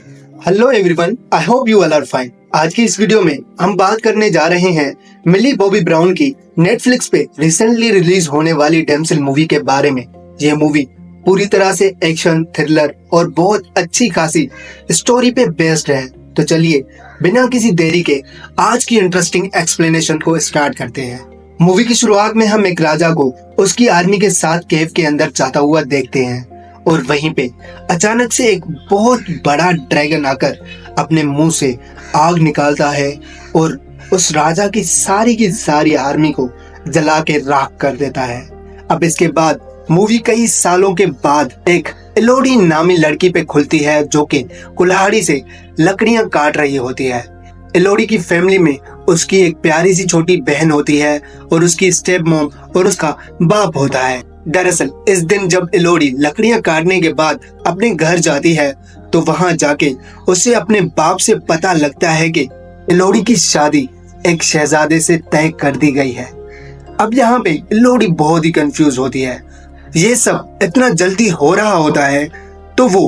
Hello everyone, I hope you all are fine. आज की इस वीडियो में हम बात करने जा रहे हैं मिली बॉबी ब्राउन की नेटफ्लिक्स पे रिसेंटली रिलीज होने वाली डैमसेल मूवी के बारे में। यह मूवी पूरी तरह से एक्शन, थ्रिलर और बहुत अच्छी खासी स्टोरी पे बेस्ड है। तो चलिए बिना किसी देरी के आज की इंटरेस्टिंग एक्सप्लेनेशन को स्टार्ट करते हैं। मूवी की शुरुआत में हम एक राजा को उसकी आर्मी के साथ केव के अंदर जाता हुआ देखते हैं और वहीं पे अचानक से एक बहुत बड़ा ड्रैगन आकर अपने मुंह से आग निकालता है और उस राजा की सारी आर्मी को जला के राख कर देता है। अब इसके बाद मूवी कई सालों के बाद एक एलोडी नामी लड़की पे खुलती है जो कि कुल्हाड़ी से लकड़ियां काट रही होती है। एलोडी की फैमिली में उसकी एक प्यारी सी छोटी बहन होती है और उसकी स्टेप मॉम और उसका बाप होता है। दरअसल इस दिन जब एलोडी लकड़ियां काटने के बाद अपने घर जाती है तो वहां जाके उसे अपने बाप से पता लगता है कि एलोडी की शादी एक शहजादे से तय कर दी गई है। अब यहाँ पे एलोडी बहुत ही कंफ्यूज होती है। ये सब इतना जल्दी हो रहा होता है तो वो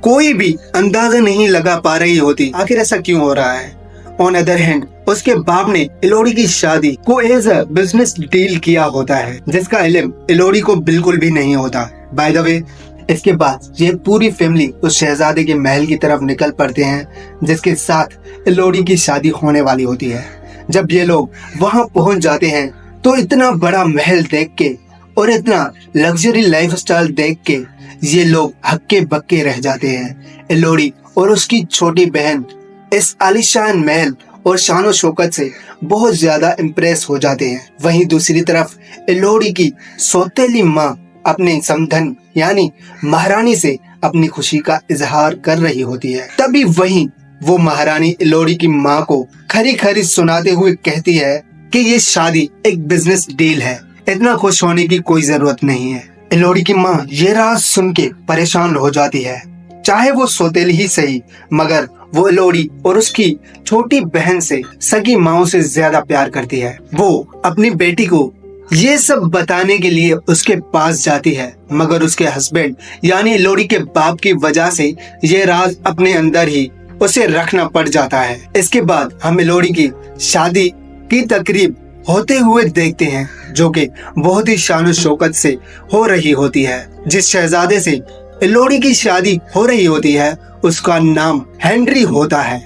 कोई भी अंदाजा नहीं लगा पा रही होती आखिर ऐसा क्यों हो रहा है। ऑन अदर हैंड उसके बाप ने एलोडी की शादी को एज अ बिजनेस डील किया होता है जिसका इल्म एलोडी को बिल्कुल भी नहीं होता। बाय द वे इसके बाद ये पूरी फैमिली उस शहजादे के महल की तरफ निकल पड़ते हैं जिसके साथ एलोडी की शादी होने वाली होती है। जब ये लोग वहां पहुंच जाते हैं तो इतना बड़ा महल देख के और इतना लग्जरी लाइफस्टाइल देख के ये लोग हक्के बक्के रह जाते हैं। एलोडी और उसकी छोटी बहन इस आलीशान महल और शानो शौकत से बहुत ज्यादा इम्प्रेस हो जाते हैं। वहीं दूसरी तरफ एलोडी की सौतेली माँ अपने समधन यानी महारानी से अपनी खुशी का इजहार कर रही होती है। तभी वहीं वो महारानी एलोडी की माँ को खरी खरी सुनाते हुए कहती है कि ये शादी एक बिजनेस डील है, इतना खुश होने की कोई जरूरत नहीं है। एलोडी की माँ ये राज सुन के परेशान हो जाती है। चाहे वो सौतेली ही सही मगर वो एलोडी और उसकी छोटी बहन से सगी माओ से ज्यादा प्यार करती है। वो अपनी बेटी को ये सब बताने के लिए उसके पास जाती है मगर उसके हस्बैंड यानी एलोडी के बाप की वजह से ये राज अपने अंदर ही उसे रखना पड़ जाता है। इसके बाद हम एलोडी की शादी की तकरीब होते हुए देखते हैं जो कि बहुत ही शान शौकत से हो रही होती है। जिस शहजादे से एलोडी की शादी हो रही होती है उसका नाम हेनरी होता है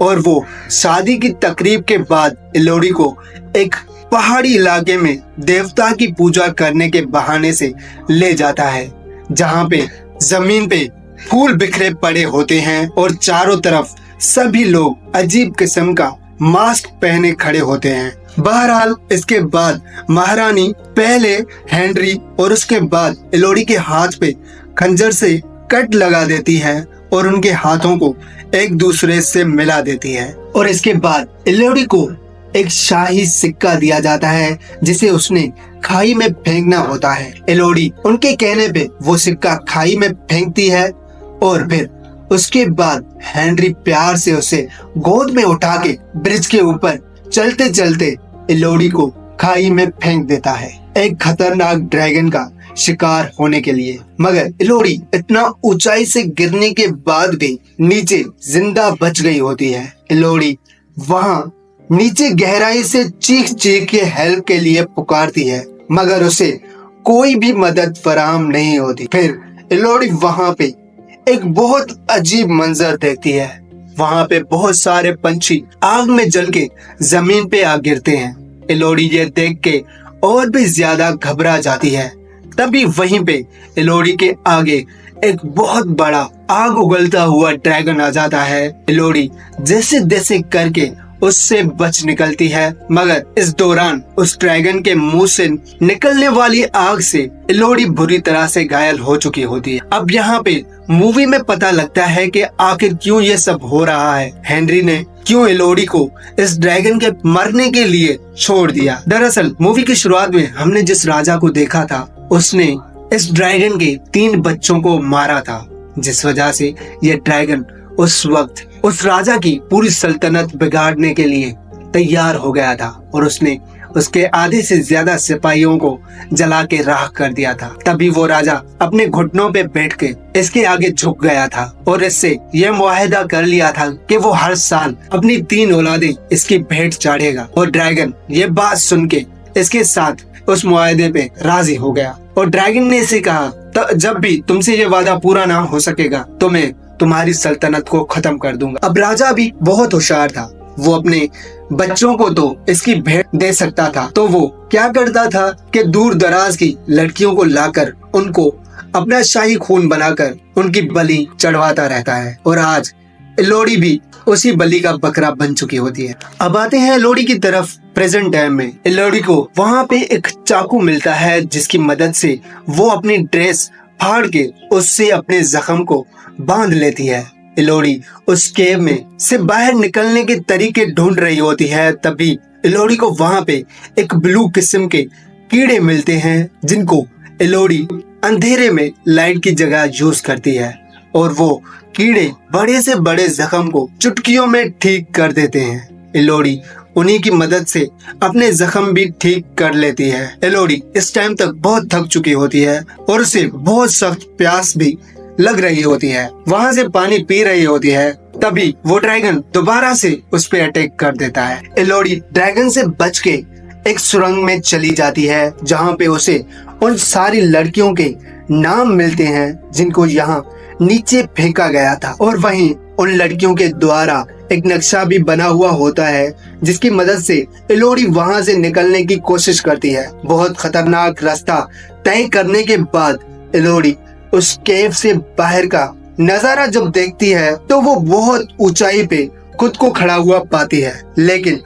और वो शादी की तकरीब के बाद एलोडी को एक पहाड़ी इलाके में देवता की पूजा करने के बहाने से ले जाता है जहाँ पे जमीन पे फूल बिखरे पड़े होते हैं और चारों तरफ सभी लोग अजीब किस्म का मास्क पहने खड़े होते हैं। बहरहाल इसके बाद महारानी पहले हेनरी और उसके बाद एलोडी के हाथ पे खंजर से कट लगा देती है और उनके हाथों को एक दूसरे से मिला देती है और इसके बाद एलोडी को एक शाही सिक्का दिया जाता है जिसे उसने खाई में फेंकना होता है। एलोडी उनके कहने पे वो सिक्का खाई में फेंकती है और फिर उसके बाद हेनरी प्यार से उसे गोद में उठा के ब्रिज के ऊपर चलते चलते एलोडी को खाई में फेंक देता है एक खतरनाक ड्रैगन का शिकार होने के लिए। मगर एलोडी इतना ऊंचाई से गिरने के बाद भी नीचे जिंदा बच गई होती है। एलोडी वहां नीचे गहराई से चीख चीख के हेल्प के लिए पुकारती है मगर उसे कोई भी मदद फराहम नहीं होती। फिर एलोडी वहां पे एक बहुत अजीब मंजर देखती है। वहां पे बहुत सारे पंछी आग में जल के जमीन पे आ गिरते हैं। एलोडी ये देख के और भी ज्यादा घबरा जाती है। तभी वहीं पे एलोडी के आगे एक बहुत बड़ा आग उगलता हुआ ड्रैगन आ जाता है। एलोडी जैसे तैसे करके उससे बच निकलती है मगर इस दौरान उस ड्रैगन के मुंह से निकलने वाली आग से एलोडी बुरी तरह से घायल हो चुकी होती है। अब यहाँ पे मूवी में पता लगता है कि आखिर क्यों ये सब हो रहा है। हेनरी ने क्यों एलोडी को इस ड्रैगन के मरने के लिए छोड़ दिया। दरअसल मूवी की शुरुआत में हमने जिस राजा को देखा था उसने इस ड्रैगन के 3 बच्चों को मारा था जिस वजह से ये ड्रैगन उस वक्त उस राजा की पूरी सल्तनत बिगाड़ने के लिए तैयार हो गया था और उसने उसके आधे से ज्यादा सिपाहियों को जला के राख कर दिया था। तभी वो राजा अपने घुटनों पे बैठ के इसके आगे झुक गया था और इससे यह मुआहदा कर लिया था कि वो हर साल अपनी 3 औलादें इसकी भेंट चाढ़ेगा। और ड्रैगन ये बात सुन के इसके साथ उस मुआहदे पे राजी हो गया। और ड्रैगन ने इसे कहा, जब भी तुमसे ये वादा पूरा ना हो सकेगा तो मैं तुम्हारी सल्तनत को खत्म कर दूंगा। अब राजा भी बहुत होशियार था, वो अपने बच्चों को तो इसकी भेंट दे सकता था, तो वो क्या करता था कि दूर दराज की लड़कियों को लाकर उनको अपना शाही खून बनाकर उनकी बलि चढ़वाता रहता है। और आज लोहड़ी भी उसी बलि का बकरा बन चुकी होती है। अब आते हैं लोहड़ी की तरफ। प्रेजेंट टाइम में लोहड़ी को वहाँ पे एक चाकू मिलता है जिसकी मदद से वो अपनी ड्रेस फाड़ के उससे अपने जख्म को बांध लेती है। लोहड़ी उस केव में से बाहर निकलने के तरीके ढूंढ रही होती है। तभी लोहड़ी को वहाँ पे एक ब्लू किस्म के कीड़े मिलते हैं जिनको लोहड़ी अंधेरे में लाइट की जगह यूज करती है और वो कीड़े बड़े से बड़े जख्म को चुटकियों में ठीक कर देते हैं। लोहड़ी उन्हीं की मदद से अपने जख्म भी ठीक कर लेती है। लोहड़ी इस टाइम तक बहुत थक चुकी होती है और उसे बहुत सख्त प्यास भी लग रही होती है। वहाँ से पानी पी रही होती है। तभी वो ड्रैगन दोबारा से उस पे अटैक कर देता है। लोहड़ी ड्रैगन से बच के एक सुरंग में चली जाती है जहाँ पे उसे उन सारी लड़कियों के नाम मिलते हैं जिनको यहाँ नीचे फेंका गया था। और वहीं उन लड़कियों के द्वारा एक नक्शा भी बना हुआ होता है जिसकी मदद से लोहड़ी वहाँ से निकलने की कोशिश करती है। बहुत खतरनाक रास्ता तय करने के बाद लोहड़ी उस केव से बाहर का नजारा जब देखती है तो वो बहुत ऊंचाई पे खुद को खड़ा हुआ पाती है। लेकिन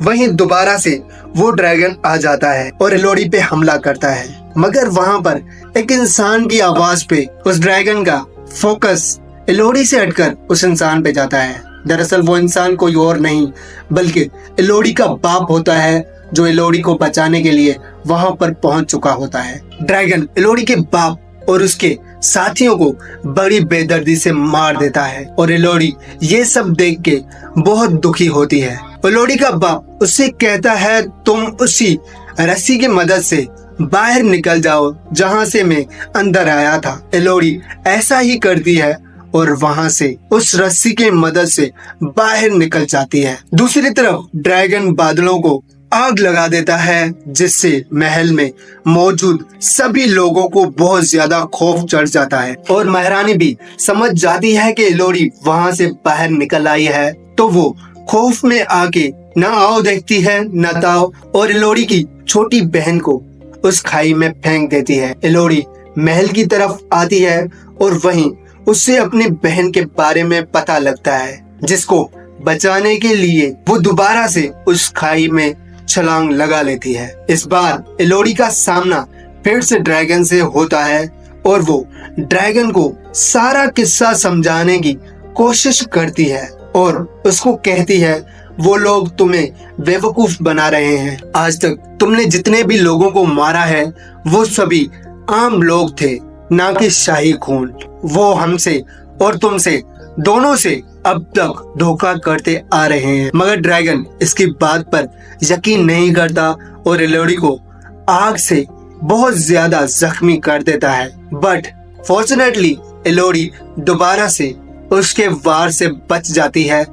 वहीं दोबारा से वो ड्रैगन आ जाता है और लोहड़ी पे हमला करता है। मगर वहाँ पर एक इंसान की आवाज पे उस ड्रैगन का फोकस लोहड़ी से हटकर उस इंसान पे जाता है। दरअसल वो इंसान कोई और नहीं बल्कि लोहड़ी का बाप होता है जो लोहड़ी को बचाने के लिए वहाँ पर पहुंच चुका होता है। ड्रैगन लोहड़ी के बाप और उसके साथियों को बड़ी बेदर्दी से मार देता है और लोहड़ी ये सब देख के बहुत दुखी होती है। लोहड़ी का बाप उससे कहता है, तुम उसी रस्सी की मदद से बाहर निकल जाओ जहाँ से मैं अंदर आया था। लोहड़ी ऐसा ही करती है और वहाँ से उस रस्सी की मदद से बाहर निकल जाती है। दूसरी तरफ ड्रैगन बादलों को आग लगा देता है जिससे महल में मौजूद सभी लोगों को बहुत ज्यादा खौफ चढ़ जाता है और महारानी भी समझ जाती है कि लोहड़ी वहाँ से बाहर निकल आई है, तो वो खौफ में आके न आओ देखती है न ताओ और लोहड़ी की छोटी बहन को उस खाई में फेंक देती है। लोहड़ी महल की तरफ आती है और वहीं उससे अपनी बहन के बारे में पता लगता है जिसको बचाने के लिए वो दोबारा से उस खाई में छलांग लगा लेती है। इस बार लोहड़ी का सामना फिर से ड्रैगन से होता है और वो ड्रैगन को सारा किस्सा समझाने की कोशिश करती है और उसको कहती है, वो लोग तुम्हें बेवकूफ बना रहे हैं। आज तक तुमने जितने भी लोगों को मारा है वो सभी आम लोग थे, ना कि शाही खून। वो हमसे और तुमसे दोनों से अब तक धोखा करते आ रहे हैं। मगर ड्रैगन इसकी बात पर यकीन नहीं करता और लोहड़ी को आग से बहुत ज्यादा जख्मी कर देता है। बट फॉर्चुनेटली लोहड़ी दोबारा से उसके वार से बच जाती है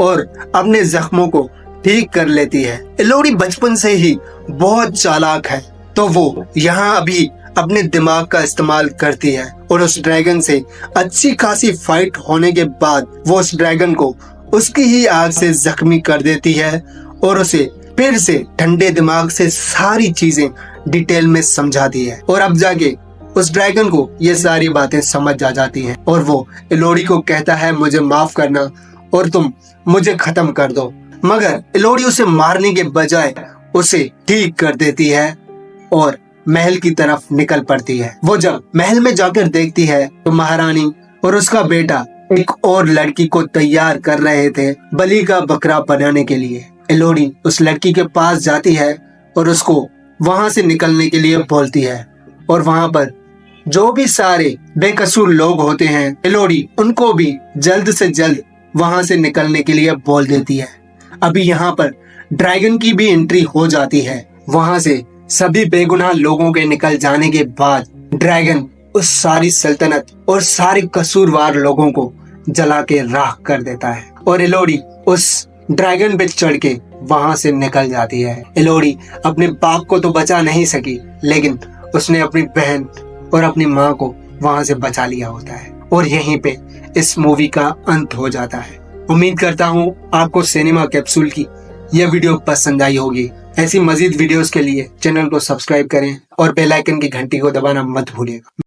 और अपने जख्मों को ठीक कर लेती है। लोहड़ी बचपन से ही बहुत चालाक है, तो वो यहाँ अभी अपने दिमाग का इस्तेमाल करती है और उस ड्रैगन से अच्छी खासी फाइट होने के बाद वो उस ड्रैगन को उसकी ही आग से जख्मी कर देती है और उसे फिर से ठंडे दिमाग से सारी चीजें डिटेल में समझाती है। और अब जाके उस ड्रैगन को ये सारी बातें समझ आ जाती हैं और वो लोहड़ी को कहता है, मुझे माफ करना और तुम मुझे खत्म कर दो। मगर लोहड़ी उसे मारने के बजाय उसे ठीक कर देती है और महल की तरफ निकल पड़ती है। वो जब महल में जाकर देखती है तो महारानी और उसका बेटा एक और लड़की को तैयार कर रहे थे बलि का बकरा बनाने के लिए। लोहड़ी उस लड़की के पास जाती है और उसको वहां से निकलने के लिए बोलती है और वहां पर जो भी सारे बेकसूर लोग होते हैं लोहड़ी उनको भी जल्द से जल्द वहां से निकलने के लिए बोल देती है। अभी यहाँ पर ड्रैगन की भी एंट्री हो जाती है वहां से सभी बेगुनाह लोगों के निकल जाने के बाद ड्रैगन उस सारी सल्तनत और सारे कसूरवार लोगों को जला के राख कर देता है और इलोडी उस ड्रैगन पे चढ़ के वहां से निकल जाती है। इलोडी अपने बाप को तो बचा नहीं सकी, लेकिन उसने अपनी बहन और अपनी माँ को वहां से बचा लिया होता है और यहीं पे इस मूवी का अंत हो जाता है। उम्मीद करता हूँ आपको सिनेमा कैप्सूल की यह वीडियो पसंद आई होगी। ऐसी मजीद वीडियोस के लिए चैनल को सब्सक्राइब करें और बेल आइकन की घंटी को दबाना मत भूलिएगा।